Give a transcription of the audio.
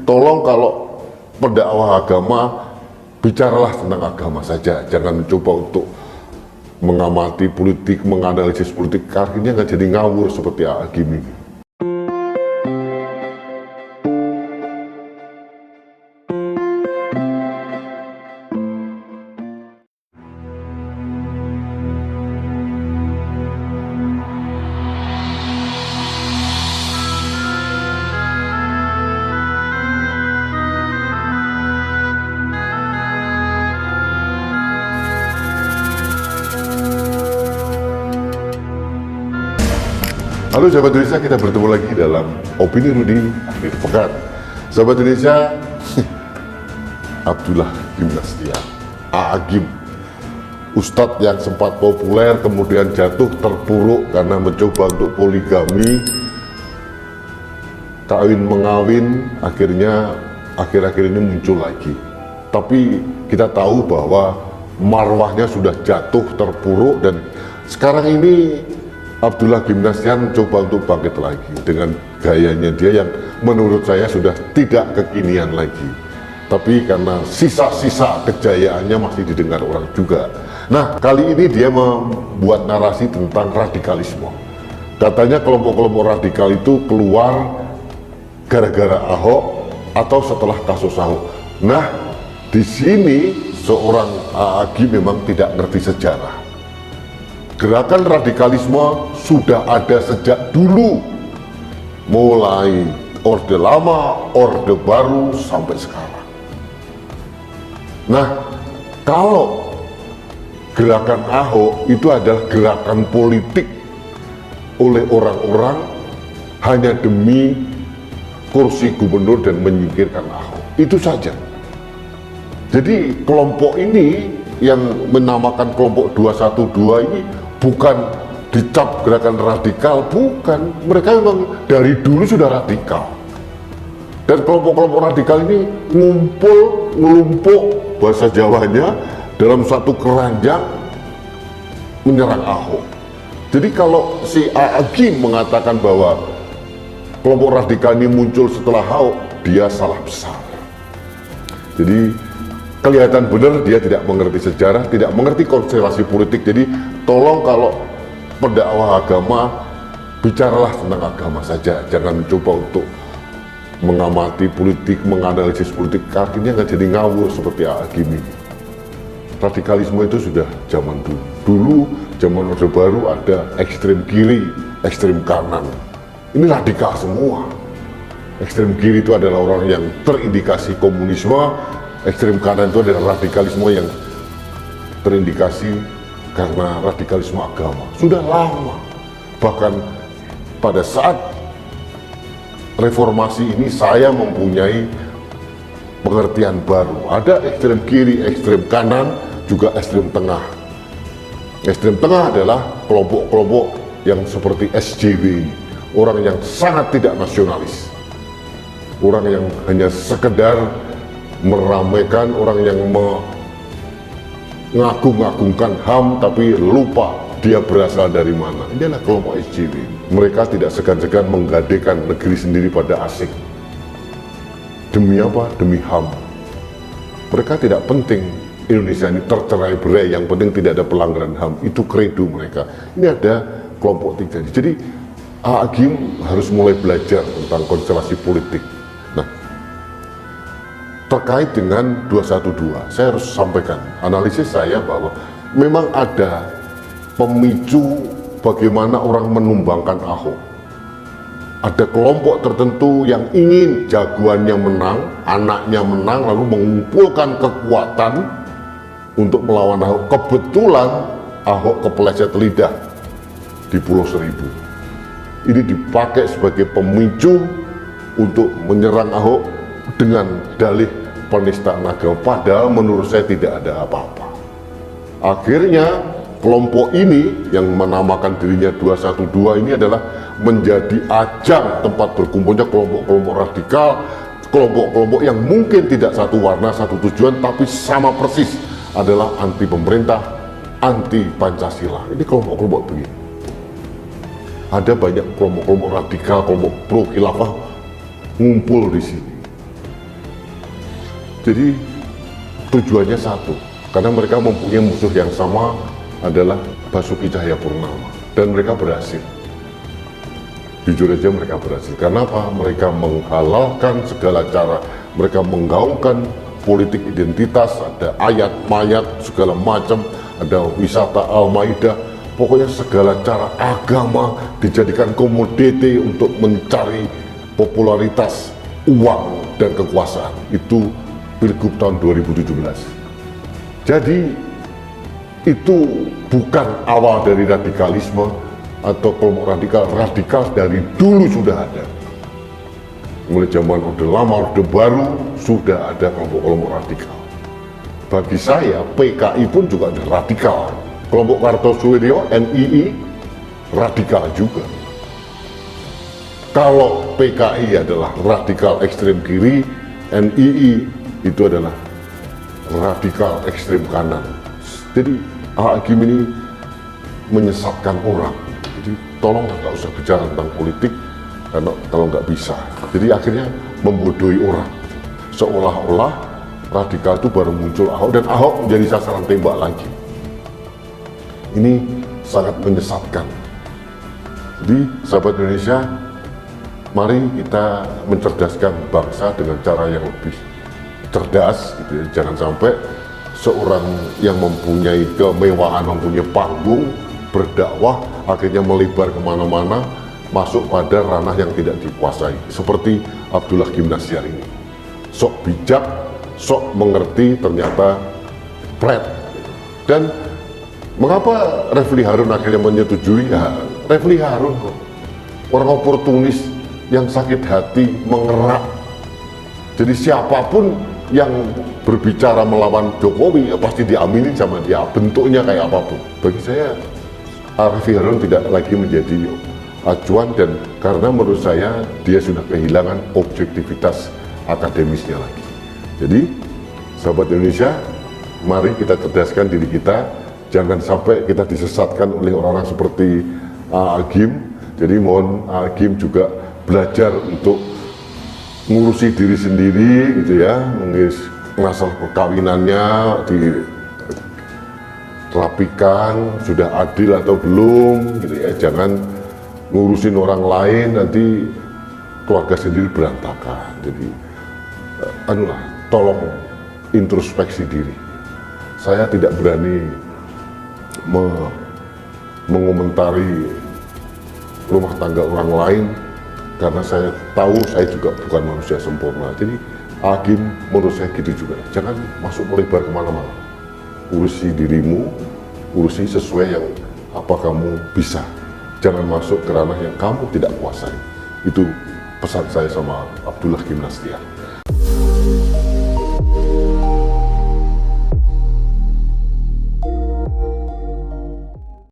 tolong kalau pendakwah agama, bicaralah tentang agama saja, jangan mencoba untuk mengamati politik, menganalisis politik. Akhirnya nggak jadi ngawur seperti Agim ini. Halo sahabat Indonesia, kita bertemu lagi dalam Opini Rudy Akhir Pekan. Sahabat Indonesia, Abdullah Gimnastian, Agim, Ustadz yang sempat populer kemudian jatuh terpuruk karena mencoba untuk poligami, kawin mengawin, akhirnya akhir-akhir ini muncul lagi. Tapi kita tahu bahwa marwahnya sudah jatuh terpuruk, dan sekarang ini Abdullah Gimnastian coba untuk bangkit lagi dengan gayanya dia yang menurut saya sudah tidak kekinian lagi. Tapi karena sisa-sisa kejayaannya masih didengar orang juga. Nah, kali ini dia membuat narasi tentang radikalisme. Katanya kelompok-kelompok radikal itu keluar gara-gara Ahok atau setelah kasus Ahok. Nah, di sini seorang Agim memang tidak ngerti sejarah. Gerakan radikalisme sudah ada sejak dulu, mulai Orde Lama, Orde Baru, sampai sekarang. Nah, kalau gerakan Ahok itu adalah gerakan politik oleh orang-orang hanya demi kursi gubernur dan menyingkirkan Ahok, itu saja. Jadi kelompok ini yang menamakan kelompok 212 ini bukan dicap gerakan radikal, bukan. Mereka memang dari dulu sudah radikal. Dan kelompok-kelompok radikal ini ngumpul, ngelumpuk bahasa Jawanya dalam satu keranjang menyerang Ahok. Jadi kalau si Agim mengatakan bahwa kelompok radikal ini muncul setelah Ahok, dia salah besar. Jadi kelihatan benar dia tidak mengerti sejarah, tidak mengerti konstelasi politik. Jadi tolong kalau pendakwah agama, bicaralah tentang agama saja, jangan mencoba untuk mengamati politik, menganalisis politik. Akhirnya nggak jadi ngawur seperti Agim ini. Radikalisme itu sudah zaman dulu. Dulu zaman Orde Baru ada ekstrem kiri, ekstrem kanan. Ini radikal semua. Ekstrem kiri itu adalah orang yang terindikasi komunisme, ekstrem kanan itu adalah radikalisme yang terindikasi karena radikalisme agama. Sudah lama, bahkan pada saat reformasi ini saya mempunyai pengertian baru. Ada ekstrem kiri, ekstrem kanan, juga ekstrem tengah. Ekstrem tengah adalah kelompok-kelompok yang seperti SJW ini, orang yang sangat tidak nasionalis, orang yang hanya sekedar meramaikan, orang yang mengagung-agungkan HAM tapi lupa dia berasal dari mana. Ini adalah kelompok SJW. Mereka tidak segan-segan menggadekan negeri sendiri pada asing. Demi apa? Demi HAM. Mereka tidak penting Indonesia ini tercerai-berai, yang penting tidak ada pelanggaran HAM. Itu kredo mereka. Ini ada kelompok tiga. Jadi Agim harus mulai belajar tentang konstelasi politik. Terkait dengan 212, saya harus sampaikan analisis saya bahwa memang ada pemicu bagaimana orang menumbangkan Ahok. Ada kelompok tertentu yang ingin jagoannya menang, anaknya menang, lalu mengumpulkan kekuatan untuk melawan Ahok. Kebetulan Ahok kepeleset lidah di Pulau Seribu. Ini dipakai sebagai pemicu untuk menyerang Ahok dengan dalih penistaan agama, padahal menurut saya tidak ada apa-apa. Akhirnya kelompok ini yang menamakan dirinya 212 ini adalah menjadi ajang tempat berkumpulnya kelompok-kelompok radikal, kelompok-kelompok yang mungkin tidak satu warna, satu tujuan, tapi sama persis adalah anti pemerintah, anti Pancasila. Ini kelompok-kelompok begini. Ada banyak kelompok-kelompok radikal, kelompok pro khilafah ngumpul di sini. Jadi tujuannya satu, karena mereka mempunyai musuh yang sama adalah Basuki Cahayapurnama, dan mereka berhasil. Jujur aja mereka berhasil. Karena apa? Mereka menghalalkan segala cara, mereka menggaungkan politik identitas, ada ayat mayat segala macam, ada wisata Al-Maidah, pokoknya segala cara agama dijadikan komoditi untuk mencari popularitas, uang, dan kekuasaan. Itu Pilgub tahun 2017. Jadi itu bukan awal dari radikalisme atau kelompok radikal. Radikal dari dulu sudah ada. Mulai zaman Orde Lama, Orde Baru sudah ada kelompok-kelompok radikal. Bagi saya PKI pun juga ada radikal. Kelompok Kartosuwiryo, NII, radikal juga. Kalau PKI adalah radikal ekstrem kiri, NII itu adalah radikal ekstrem kanan. Jadi Hakim ini menyesatkan orang. Jadi tolonglah nggak usah bicara tentang politik karena kalau nggak bisa. Jadi akhirnya membodohi orang. Seolah-olah radikal itu baru muncul Ahok, dan Ahok menjadi sasaran tembak lagi. Ini sangat menyesatkan. Jadi sahabat Indonesia, mari kita mencerdaskan bangsa dengan cara yang lebih cerdas, gitu ya. Jangan sampai seorang yang mempunyai kemewahan, mempunyai panggung berdakwah akhirnya melebar kemana-mana, masuk pada ranah yang tidak dikuasai, seperti Abdullah Gimnastiar ini. Sok bijak, sok mengerti, ternyata pret. Dan mengapa Refli Harun akhirnya menyetujui? Ya, Refli Harun kok orang oportunis yang sakit hati, mengerak. Jadi siapapun yang berbicara melawan Jokowi ya pasti diaminin sama dia, bentuknya kayak apapun. Bagi saya Refli Harun tidak lagi menjadi acuan, dan karena menurut saya dia sudah kehilangan objektivitas akademisnya lagi. Jadi sahabat Indonesia, mari kita cerdaskan diri kita, jangan sampai kita disesatkan oleh orang-orang seperti Agim. Jadi mohon Agim juga belajar untuk ngurusi diri sendiri, gitu ya, mengurus masalah perkawinannya dirapikan, sudah adil atau belum, gitu ya. Jangan ngurusin orang lain, nanti keluarga sendiri berantakan. Jadi tolong introspeksi diri. Saya tidak berani mengomentari rumah tangga orang lain, karena saya tahu saya juga bukan manusia sempurna. Jadi Agim menurut saya gitu juga, jangan masuk melebar kemana-mana. Urusi dirimu, urusi sesuai yang apa kamu bisa, jangan masuk ke ranah yang kamu tidak kuasai. Itu pesan saya sama Abdullah Gimnastiar.